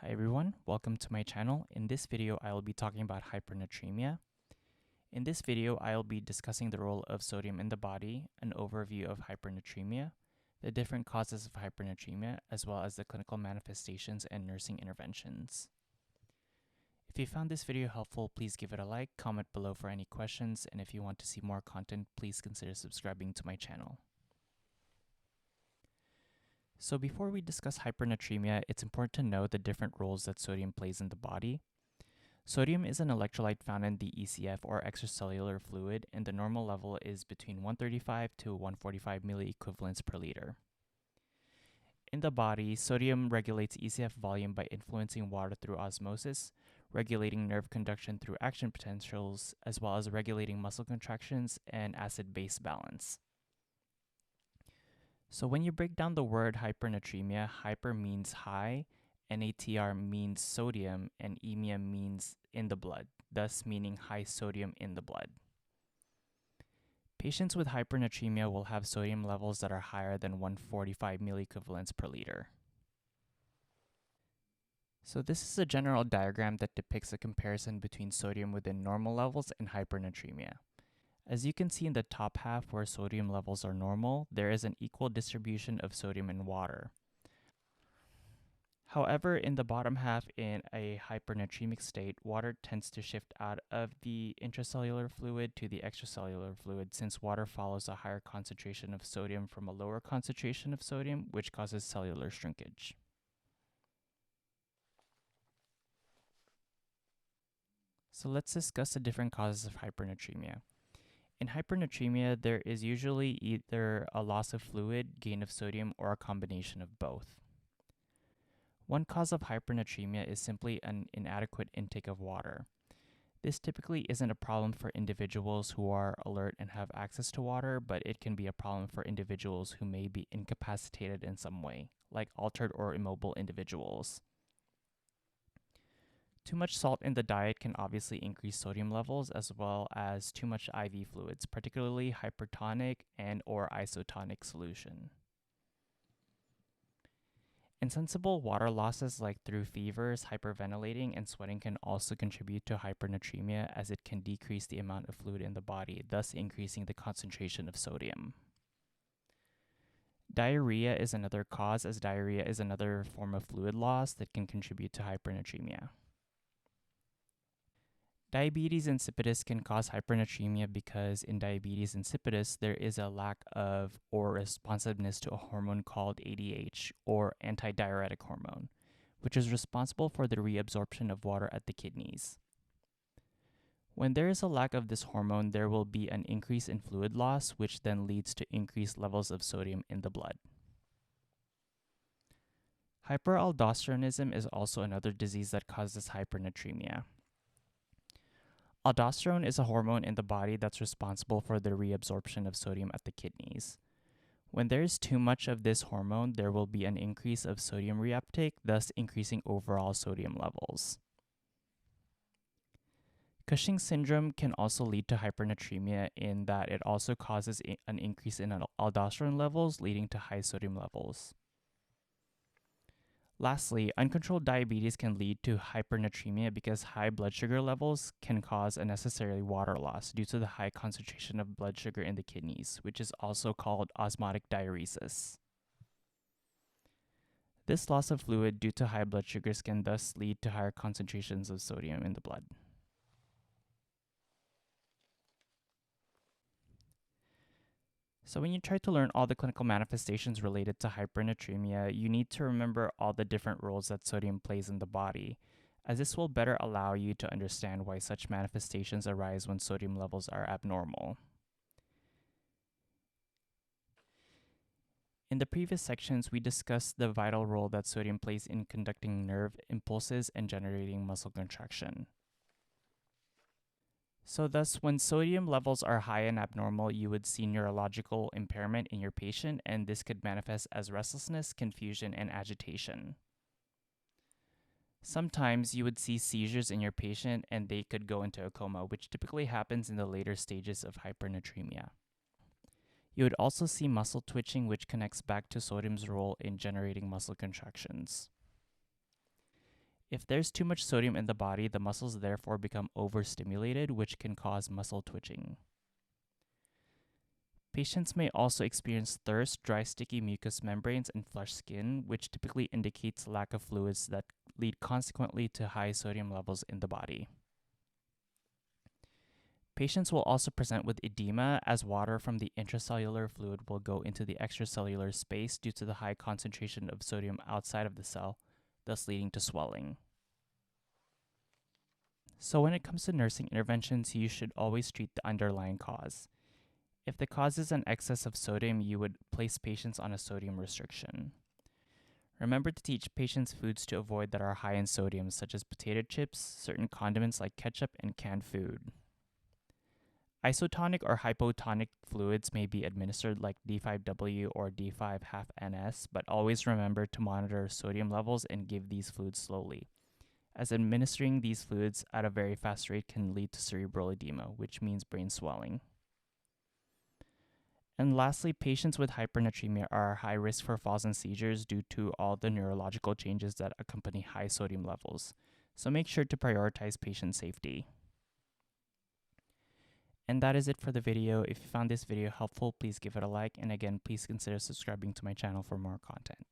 Hi everyone, welcome to my channel. In this video, I will be talking about hypernatremia. In this video, I will be discussing the role of sodium in the body, an overview of hypernatremia, the different causes of hypernatremia, as well as the clinical manifestations and nursing interventions. If you found this video helpful, please give it a like, comment below for any questions, and if you want to see more content, please consider subscribing to my channel. So before we discuss hypernatremia, it's important to know the different roles that sodium plays in the body. Sodium is an electrolyte found in the ECF or extracellular fluid, and the normal level is between 135 to 145 milliequivalents per liter. In the body, sodium regulates ECF volume by influencing water through osmosis, regulating nerve conduction through action potentials, as well as regulating muscle contractions and acid-base balance. So when you break down the word hypernatremia, hyper means high, natr means sodium, and emia means in the blood, thus meaning high sodium in the blood. Patients with hypernatremia will have sodium levels that are higher than 145 milliequivalents per liter. So this is a general diagram that depicts a comparison between sodium within normal levels and hypernatremia. As you can see in the top half where sodium levels are normal, there is an equal distribution of sodium in water. However, in the bottom half in a hypernatremic state, water tends to shift out of the intracellular fluid to the extracellular fluid since water follows a higher concentration of sodium from a lower concentration of sodium, which causes cellular shrinkage. So let's discuss the different causes of hypernatremia. In hypernatremia, there is usually either a loss of fluid, gain of sodium, or a combination of both. One cause of hypernatremia is simply an inadequate intake of water. This typically isn't a problem for individuals who are alert and have access to water, but it can be a problem for individuals who may be incapacitated in some way, like altered or immobile individuals. Too much salt in the diet can obviously increase sodium levels, as well as too much IV fluids, particularly hypertonic and or isotonic solution. Insensible water losses like through fevers, hyperventilating, and sweating can also contribute to hypernatremia as it can decrease the amount of fluid in the body, thus increasing the concentration of sodium. Diarrhea is another cause, as diarrhea is another form of fluid loss that can contribute to hypernatremia. Diabetes insipidus can cause hypernatremia because in diabetes insipidus, there is a lack of or responsiveness to a hormone called ADH, or antidiuretic hormone, which is responsible for the reabsorption of water at the kidneys. When there is a lack of this hormone, there will be an increase in fluid loss, which then leads to increased levels of sodium in the blood. Hyperaldosteronism is also another disease that causes hypernatremia. Aldosterone is a hormone in the body that's responsible for the reabsorption of sodium at the kidneys. When there is too much of this hormone, there will be an increase of sodium reuptake, thus increasing overall sodium levels. Cushing's syndrome can also lead to hypernatremia in that it also causes an increase in aldosterone levels, leading to high sodium levels. Lastly, uncontrolled diabetes can lead to hypernatremia because high blood sugar levels can cause unnecessary water loss due to the high concentration of blood sugar in the kidneys, which is also called osmotic diuresis. This loss of fluid due to high blood sugars can thus lead to higher concentrations of sodium in the blood. So when you try to learn all the clinical manifestations related to hypernatremia, you need to remember all the different roles that sodium plays in the body, as this will better allow you to understand why such manifestations arise when sodium levels are abnormal. In the previous sections, we discussed the vital role that sodium plays in conducting nerve impulses and generating muscle contraction. So thus, when sodium levels are high and abnormal, you would see neurological impairment in your patient, and this could manifest as restlessness, confusion, and agitation. Sometimes you would see seizures in your patient, and they could go into a coma, which typically happens in the later stages of hypernatremia. You would also see muscle twitching, which connects back to sodium's role in generating muscle contractions. If there's too much sodium in the body, the muscles therefore become overstimulated, which can cause muscle twitching. Patients may also experience thirst, dry, sticky mucous membranes, and flushed skin, which typically indicates lack of fluids that lead consequently to high sodium levels in the body. Patients will also present with edema, as water from the intracellular fluid will go into the extracellular space due to the high concentration of sodium outside of the cell, thus leading to swelling. So when it comes to nursing interventions, you should always treat the underlying cause. If the cause is an excess of sodium, you would place patients on a sodium restriction. Remember to teach patients foods to avoid that are high in sodium, such as potato chips, certain condiments like ketchup, and canned food. Isotonic or hypotonic fluids may be administered like D5W or D5-NS, but always remember to monitor sodium levels and give these fluids slowly, as administering these fluids at a very fast rate can lead to cerebral edema, which means brain swelling. And lastly, patients with hypernatremia are high risk for falls and seizures due to all the neurological changes that accompany high sodium levels. So make sure to prioritize patient safety. And that is it for the video. If you found this video helpful, please give it a like. And again, please consider subscribing to my channel for more content.